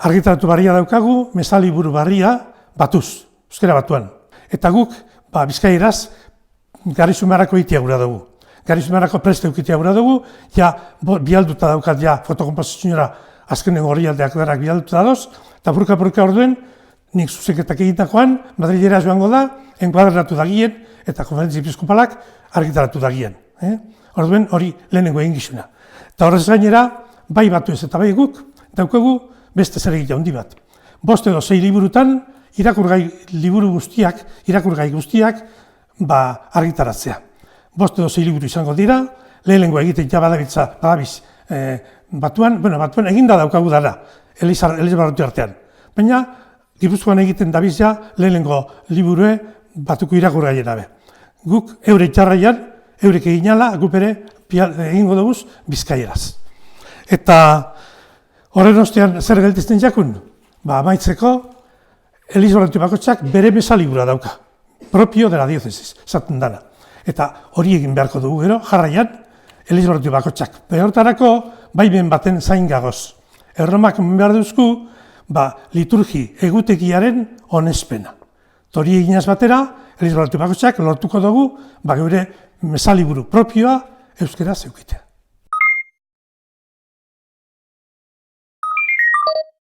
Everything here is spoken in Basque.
argitaratu barria daukagu, mesaliburu barria batuz, euskera batuan. Eta guk, bizkaieraz, Garizumarrako itia gura dugu. Garizumarrako preste ukitia gura dugu, bialduta daukat, fotokomposizionera azkenen gorrialdeak berak bialduta dauz, eta burka orduen, nik zuzenketak egitakoan, Madrilera joango da, enkuadratu dagien, eta konferentzi episkopalak argitaratu dagien. Orduen hori lehenengo egin gizuna. Eta horrez gainera, bai batu ez eta bai guk, daukagu beste zer egitea handi bat. 5 edo 6 liburutan, irakurgai guztiak argitaratzea. 5 edo 6 liburu izango dira, lehenengo egiten badabiz batuan eginda daukagu dara, Elizbarruti artean. Baina, Gipuzkoan egiten dabiz lehenengo liburue batuko irakurgai erabe. Guk eure txarraian, eurek eginala, guk ere egingo duguz Bizkaieraz. Eta horren ostean zer geltizten jakun? Amaitzeko, Elizbarruti bakoitzak bere mesalibura dauka, propio de la diócesis, esaten dana. Eta hori egin beharko dugu gero, jarraian, Elizbarruti bakoitzak. Hortarako, baimen baten zain gagoz. Erromak behar duzku, liturgi egutegiaren onespena. Hori eginaz batera, Elizbarruti bakoitzak lortuko dugu, geure mesaliburu propioa euskera zeukitea.